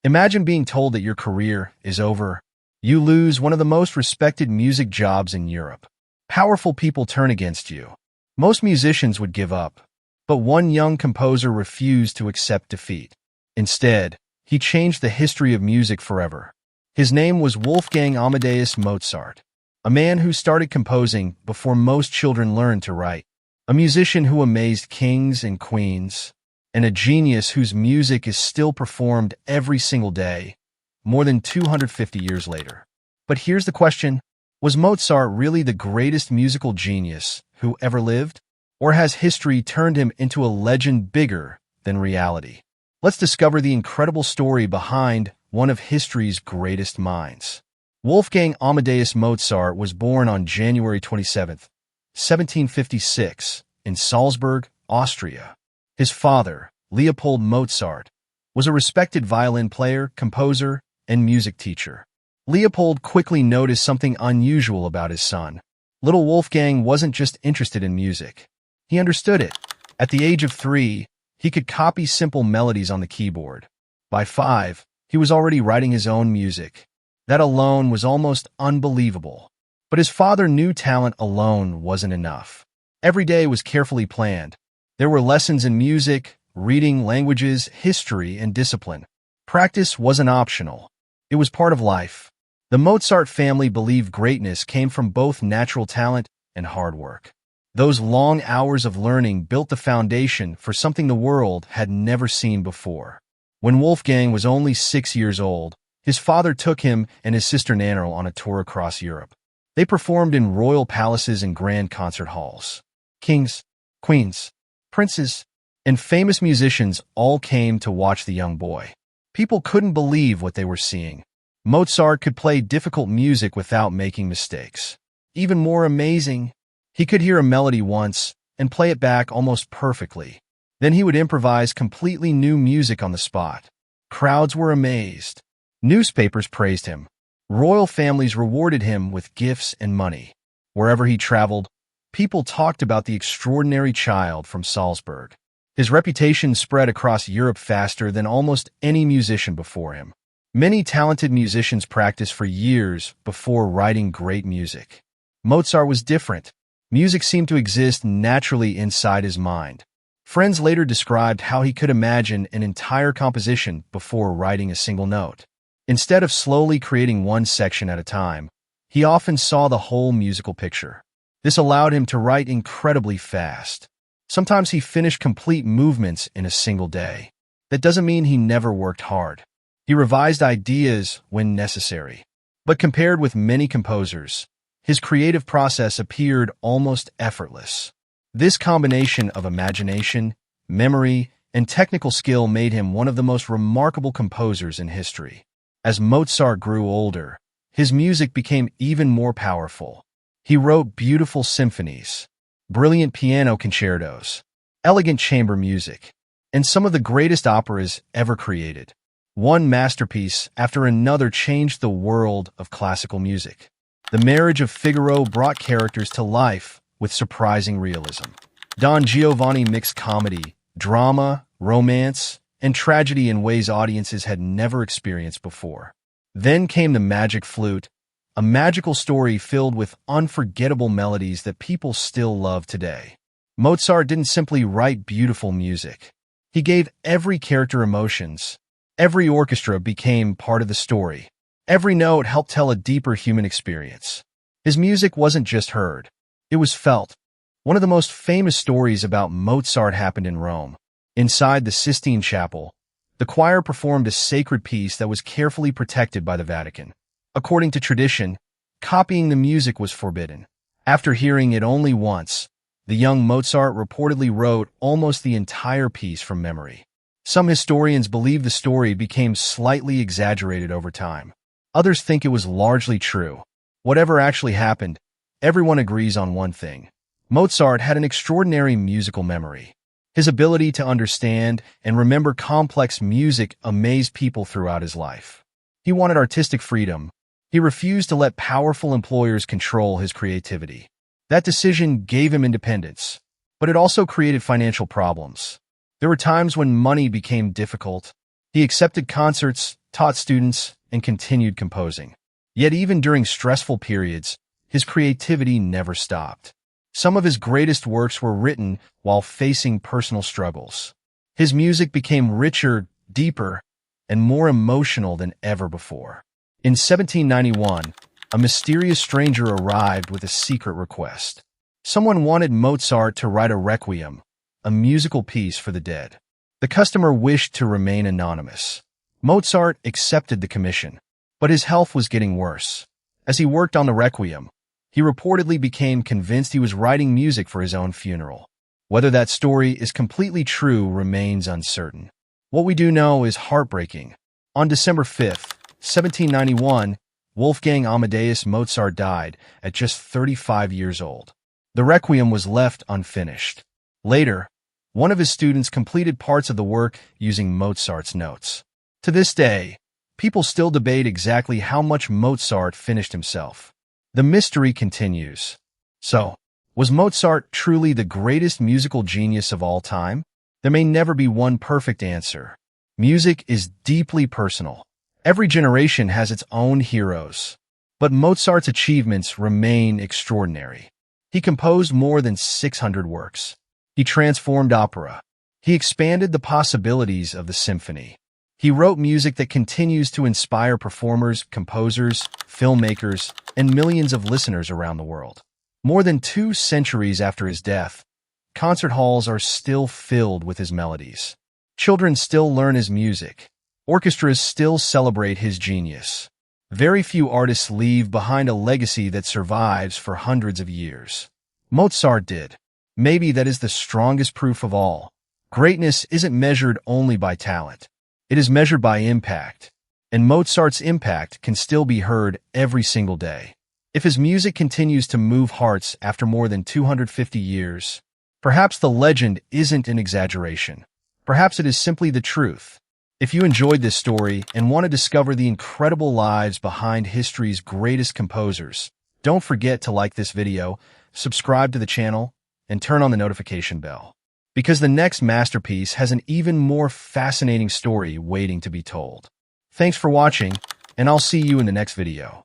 Imagine being told that your career is over. You lose one of the most respected music jobs in Europe. Powerful people turn against you. Most musicians would give up. But one young composer refused to accept defeat. Instead, he changed the history of music forever. His name was Wolfgang Amadeus Mozart, a man who started composing before most children learned to write, a musician who amazed kings and queens, and a genius whose music is still performed every single day, more than 250 years later. But here's the question: was Mozart really the greatest musical genius who ever lived? Or has history turned him into a legend bigger than reality? Let's discover the incredible story behind one of history's greatest minds. Wolfgang Amadeus Mozart was born on January 27, 1756, in Salzburg, Austria. His father, Leopold Mozart, was a respected violin player, composer, and music teacher. Leopold quickly noticed something unusual about his son. Little Wolfgang wasn't just interested in music. He understood it. At the age of 3, he could copy simple melodies on the keyboard. By 5, he was already writing his own music. That alone was almost unbelievable. But his father knew talent alone wasn't enough. Every day was carefully planned. There were lessons in music, reading, languages, history, and discipline. Practice wasn't optional. It was part of life. The Mozart family believed greatness came from both natural talent and hard work. Those long hours of learning built the foundation for something the world had never seen before. When Wolfgang was only 6 years old, his father took him and his sister Nana on a tour across Europe. They performed in royal palaces and grand concert halls. Kings, queens, princes, and famous musicians all came to watch the young boy. People couldn't believe what they were seeing. Mozart could play difficult music without making mistakes. Even more amazing, he could hear a melody once and play it back almost perfectly. Then he would improvise completely new music on the spot. Crowds were amazed. Newspapers praised him. Royal families rewarded him with gifts and money. Wherever he traveled, people talked about the extraordinary child from Salzburg. His reputation spread across Europe faster than almost any musician before him. Many talented musicians practiced for years before writing great music. Mozart was different. Music seemed to exist naturally inside his mind. Friends later described how he could imagine an entire composition before writing a single note. Instead of slowly creating one section at a time, he often saw the whole musical picture. This allowed him to write incredibly fast. Sometimes he finished complete movements in a single day. That doesn't mean he never worked hard. He revised ideas when necessary. But compared with many composers, his creative process appeared almost effortless. This combination of imagination, memory, and technical skill made him one of the most remarkable composers in history. As Mozart grew older, his music became even more powerful. He wrote beautiful symphonies, brilliant piano concertos, elegant chamber music, and some of the greatest operas ever created. One masterpiece after another changed the world of classical music. The Marriage of Figaro brought characters to life with surprising realism. Don Giovanni mixed comedy, drama, romance, and tragedy in ways audiences had never experienced before. Then came The Magic Flute, a magical story filled with unforgettable melodies that people still love today. Mozart didn't simply write beautiful music. He gave every character emotions. Every orchestra became part of the story. Every note helped tell a deeper human experience. His music wasn't just heard. It was felt. One of the most famous stories about Mozart happened in Rome. Inside the Sistine Chapel, the choir performed a sacred piece that was carefully protected by the Vatican. According to tradition, copying the music was forbidden. After hearing it only once, the young Mozart reportedly wrote almost the entire piece from memory. Some historians believe the story became slightly exaggerated over time. Others think it was largely true. Whatever actually happened, everyone agrees on one thing. Mozart had an extraordinary musical memory. His ability to understand and remember complex music amazed people throughout his life. He wanted artistic freedom. He refused to let powerful employers control his creativity. That decision gave him independence, but it also created financial problems. There were times when money became difficult. He accepted concerts taught students, and continued composing. Yet even during stressful periods, his creativity never stopped. Some of his greatest works were written while facing personal struggles. His music became richer, deeper, and more emotional than ever before. In 1791, a mysterious stranger arrived with a secret request. Someone wanted Mozart to write a requiem, a musical piece for the dead. The customer wished to remain anonymous. Mozart accepted the commission, but his health was getting worse. As he worked on the requiem, he reportedly became convinced he was writing music for his own funeral. Whether that story is completely true remains uncertain. What we do know is heartbreaking. On December 5th, 1791, Wolfgang Amadeus Mozart died at just 35 years old. The requiem was left unfinished. Later, one of his students completed parts of the work using Mozart's notes. To this day, people still debate exactly how much Mozart finished himself. The mystery continues. So, was Mozart truly the greatest musical genius of all time? There may never be one perfect answer. Music is deeply personal. Every generation has its own heroes. But Mozart's achievements remain extraordinary. He composed more than 600 works. He transformed opera. He expanded the possibilities of the symphony. He wrote music that continues to inspire performers, composers, filmmakers, and millions of listeners around the world. More than 2 centuries after his death, concert halls are still filled with his melodies. Children still learn his music. Orchestras still celebrate his genius. Very few artists leave behind a legacy that survives for hundreds of years. Mozart did. Maybe that is the strongest proof of all. Greatness isn't measured only by talent. It is measured by impact. And Mozart's impact can still be heard every single day. If his music continues to move hearts after more than 250 years, perhaps the legend isn't an exaggeration. Perhaps it is simply the truth. If you enjoyed this story and want to discover the incredible lives behind history's greatest composers, don't forget to like this video, subscribe to the channel, and turn on the notification bell. Because the next masterpiece has an even more fascinating story waiting to be told. Thanks for watching, and I'll see you in the next video.